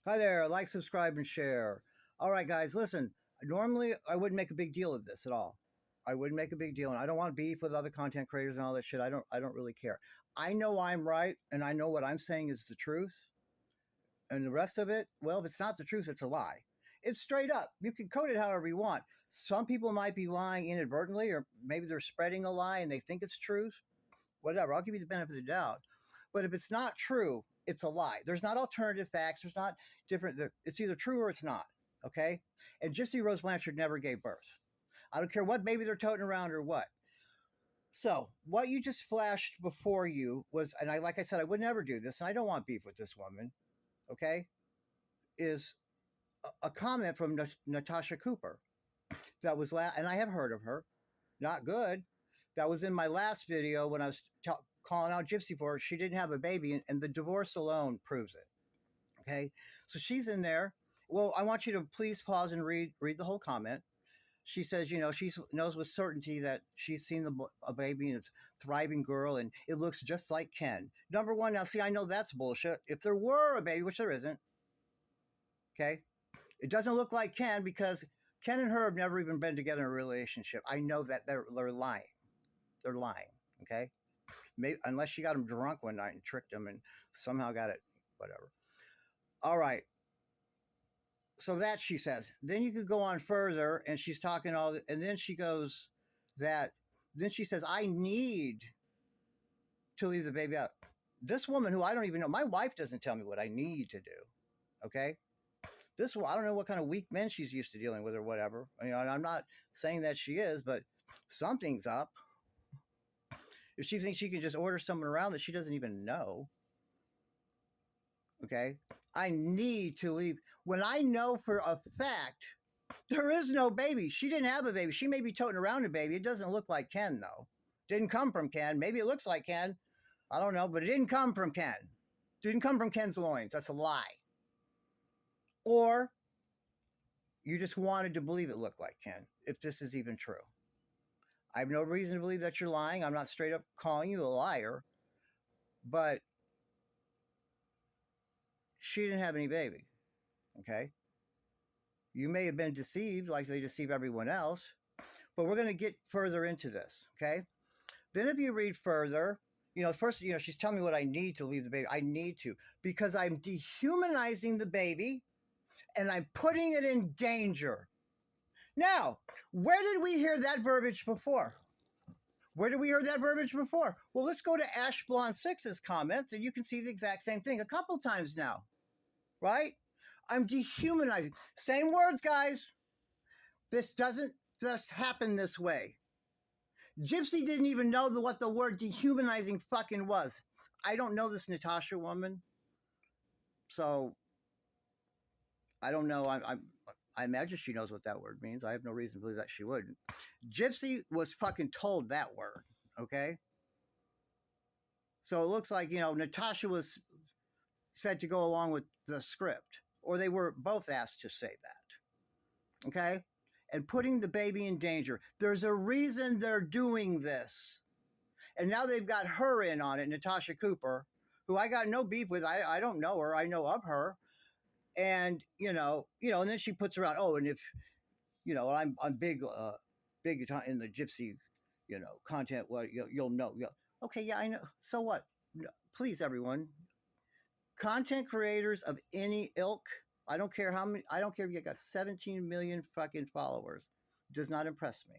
Hi there, like, subscribe, and share. All right, guys, listen. Normally, I wouldn't make a big deal of this at all. I wouldn't make a big deal, and I don't want beef with other content creators and all that shit. I don't really care. I know I'm right, and I know what I'm saying is the truth. And the rest of it, well, if it's not the truth, it's a lie. It's straight up. You can code it however you want. Some people might be lying inadvertently, or maybe they're spreading a lie and they think it's truth. Whatever. I'll give you the benefit of the doubt. But if it's not true, it's a lie. There's not alternative facts. There's not different. It's either true or it's not. Okay. And Gypsy Rose Blanchard never gave birth. I don't care what baby they're toting around or what. So what you just flashed before you was, and like I said, I would never do this, and I don't want beef with this woman. Okay, is a comment from Natasha Cooper that was and I have heard of her. Not good. That was in my last video when I was calling out Gypsy for her. She didn't have a baby, and the divorce alone proves it. Okay, so she's in there. Well, I want you to please pause and read the whole comment. She says, she knows with certainty that she's seen a baby and it's a thriving girl and it looks just like Ken. Number one, now see, I know that's bullshit. If there were a baby, which there isn't, okay, it doesn't look like Ken because Ken and her have never even been together in a relationship. I know that they're lying. They're lying, okay? Maybe, unless she got him drunk one night and tricked him and somehow got it, whatever. All right. So that she says. Then you could go on further, and she's talking and then she goes then she says, I need to leave the baby out. This woman who I don't even know, my wife doesn't tell me what I need to do, okay? This one, I don't know what kind of weak men she's used to dealing with or whatever. And I'm not saying that she is, but something's up. If she thinks she can just order someone around that she doesn't even know, okay? I need to leave. When I know for a fact there is no baby. She didn't have a baby. She may be toting around a baby. It doesn't look like Ken, though. Didn't come from Ken. Maybe it looks like Ken. I don't know, but it didn't come from Ken. Didn't come from Ken's loins. That's a lie. Or you just wanted to believe it looked like Ken, if this is even true. I have no reason to believe that you're lying. I'm not straight up calling you a liar, but she didn't have any baby, okay? You may have been deceived like they deceive everyone else, but we're going to get further into this, okay? Then if you read further, first, she's telling me what I need to leave the baby. I need to, because I'm dehumanizing the baby and I'm putting it in danger. Now, where did we hear that verbiage before? Where did we hear that verbiage before? Well, let's go to Ash Blonde 6's comments and you can see the exact same thing a couple times now, right? I'm dehumanizing. Same words, guys. This doesn't just happen this way. Gypsy didn't even know what the word dehumanizing fucking was. I don't know this Natasha woman, so I don't know. I imagine she knows what that word means. I have no reason to believe that she wouldn't. Gypsy was fucking told that word, okay? So it looks like, Natasha was said to go along with the script, or they were both asked to say that, okay? And putting the baby in danger. There's a reason they're doing this. And now they've got her in on it, Natasha Cooper, who I got no beef with. I don't know her. I know of her. And, and then she puts around, and if, I'm big in the Gypsy, content, well, you'll know. Okay, yeah, I know. So what? Please, everyone. Content creators of any ilk, I don't care how many, I don't care if you got 17 million fucking followers, does not impress me.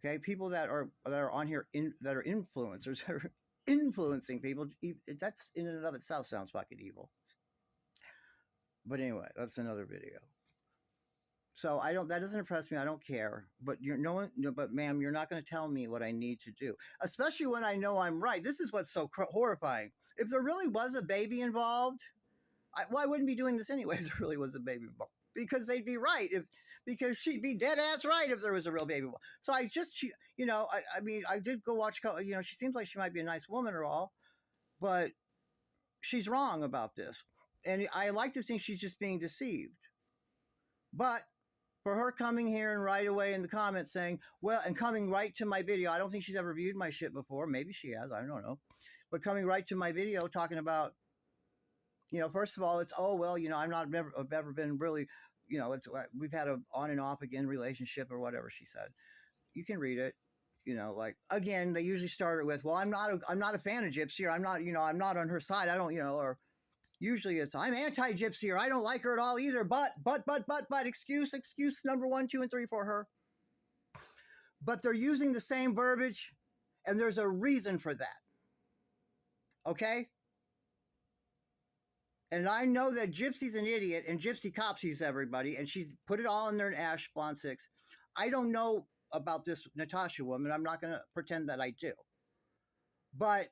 Okay, people that are on here that are influencers, that are influencing people, that's in and of itself sounds fucking evil. But anyway, that's another video. So that doesn't impress me. I don't care. But but ma'am, you're not going to tell me what I need to do, especially when I know I'm right. This is what's so horrifying. If there really was a baby involved, I wouldn't be doing this anyway. If there really was a baby involved, because they'd be right. Because she'd be dead ass right if there was a real baby involved. So I mean, I did go watch. She seems like she might be a nice woman or all, but she's wrong about this, and I like to think she's just being deceived. But for her coming here and right away in the comments saying, well, and coming right to my video, I don't think she's ever viewed my shit before. Maybe she has, I don't know. But coming right to my video talking about, first of all, it's, oh, well, I've never been really, we've had a on and off again relationship or whatever she said. You can read it. Like, again, they usually start it with, well, I'm not a fan of Gypsy, or I'm not on her side. I don't, or usually it's, I'm anti-Gypsy, or I don't like her at all either, but, excuse number 1, 2, and 3 for her. But they're using the same verbiage, and there's a reason for that. Okay? And I know that Gypsy's an idiot, and Gypsy copsies everybody, and she's put it all in there in Ash Blonde 6. I don't know about this Natasha woman. I'm not going to pretend that I do. But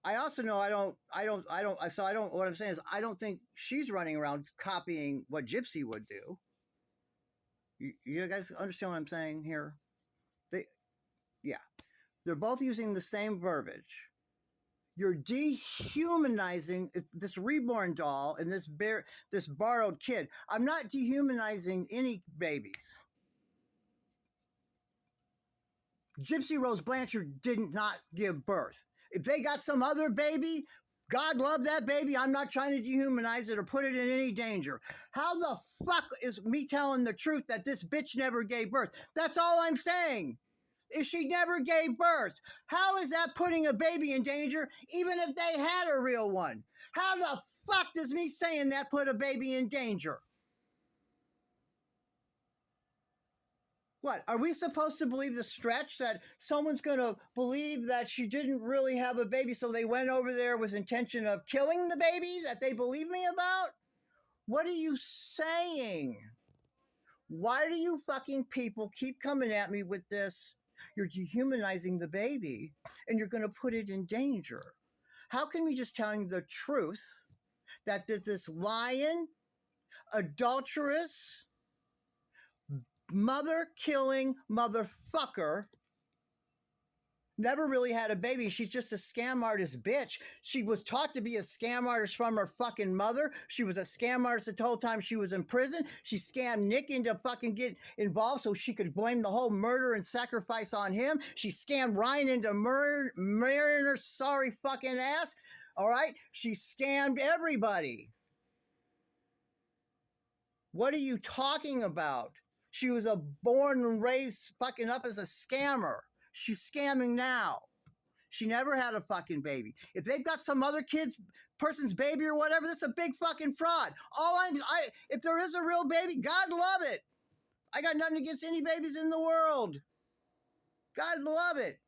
I also know what I'm saying is, I don't think she's running around copying what Gypsy would do. You guys understand what I'm saying here? They're both using the same verbiage. You're dehumanizing this reborn doll and this borrowed kid. I'm not dehumanizing any babies. Gypsy Rose Blanchard did not give birth. If they got some other baby, God love that baby. I'm not trying to dehumanize it or put it in any danger. How the fuck is me telling the truth that this bitch never gave birth? That's all I'm saying. If she never gave birth, how is that putting a baby in danger, even if they had a real one? How the fuck does me saying that put a baby in danger? What, are we supposed to believe the stretch that someone's going to believe that she didn't really have a baby, so they went over there with intention of killing the baby that they believe me about? What are you saying? Why do you fucking people keep coming at me with this? You're dehumanizing the baby, and you're going to put it in danger. How can we just tell you the truth that there's this lying, adulterous, mother-killing motherfucker never really had a baby? She's just a scam artist bitch. She was taught to be a scam artist from her fucking mother. She was a scam artist the whole time she was in prison. She scammed Nick into fucking getting involved so she could blame the whole murder and sacrifice on him. She scammed Ryan into marrying her sorry fucking ass. All right? She scammed everybody. What are you talking about? She was a born and raised fucking up as a scammer. She's scamming now. She never had a fucking baby. If they've got some other person's baby or whatever, that's a big fucking fraud. If there is a real baby, God love it. I got nothing against any babies in the world. God love it.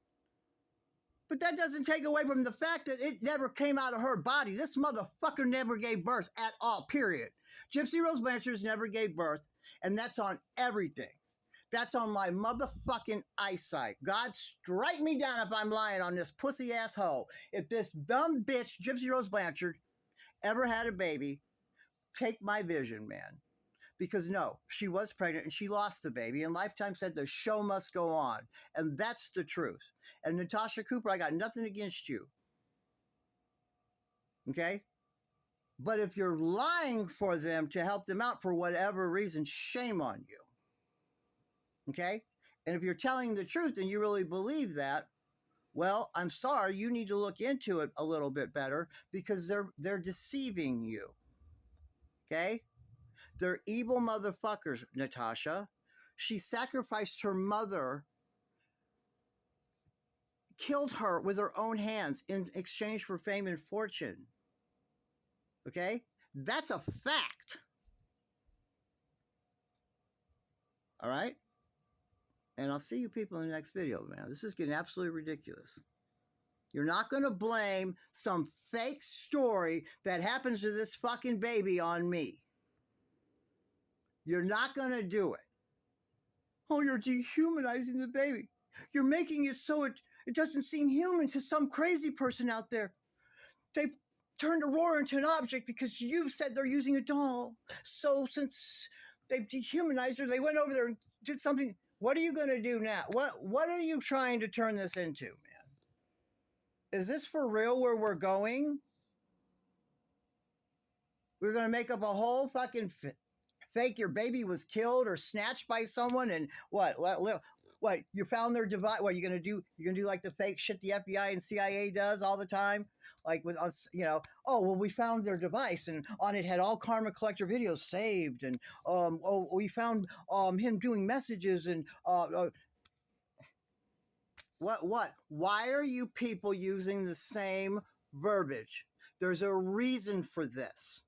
But that doesn't take away from the fact that it never came out of her body. This motherfucker never gave birth at all, period. Gypsy Rose Blanchard never gave birth, and that's on everything. That's on my motherfucking eyesight. God strike me down if I'm lying on this pussy asshole. If this dumb bitch, Gypsy Rose Blanchard, ever had a baby, take my vision, man. Because no, she was pregnant and she lost the baby, and Lifetime said the show must go on. And that's the truth. And Natasha Cooper, I got nothing against you. Okay? But if you're lying for them to help them out for whatever reason, shame on you. Okay? And if you're telling the truth and you really believe that, well, I'm sorry, you need to look into it a little bit better, because they're deceiving you. Okay? They're evil motherfuckers, Natasha. She sacrificed her mother, killed her with her own hands in exchange for fame and fortune. Okay? That's a fact. All right? And I'll see you people in the next video, man. This is getting absolutely ridiculous. You're not going to blame some fake story that happens to this fucking baby on me. You're not going to do it. Oh, you're dehumanizing the baby. You're making it so it doesn't seem human to some crazy person out there. They've turned Aurora into an object because you said they're using a doll. So since they've dehumanized her, they went over there and did something. What are you going to do now? What are you trying to turn this into, man? Is this for real where we're going? We're going to make up a whole fucking fake your baby was killed or snatched by someone, and what? What, you found their device? What are you gonna do? You're gonna do like the fake shit the FBI and CIA does all the time, like with us, you know? Oh well, we found their device, and on it had all Karma Collector videos saved, and oh, we found him doing messages, and what? Why are you people using the same verbiage? There's a reason for this.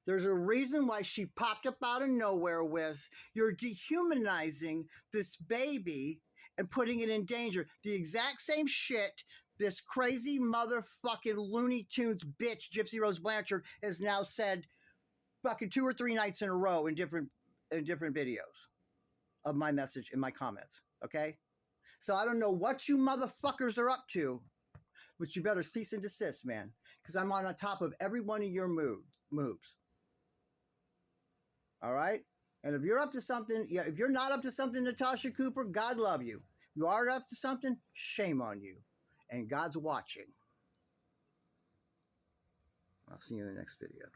There's a reason why she popped up out of nowhere with, you're dehumanizing this baby and putting it in danger. The exact same shit this crazy motherfucking Looney Tunes bitch, Gypsy Rose Blanchard, has now said fucking 2 or 3 nights in a row in different videos of my message in my comments. Okay? So I don't know what you motherfuckers are up to, but you better cease and desist, man. Because I'm on top of every one of your moves. All right? And if you're up to something, yeah, if you're not up to something, Natasha Cooper, God love you. If you are up to something, shame on you. And God's watching. I'll see you in the next video.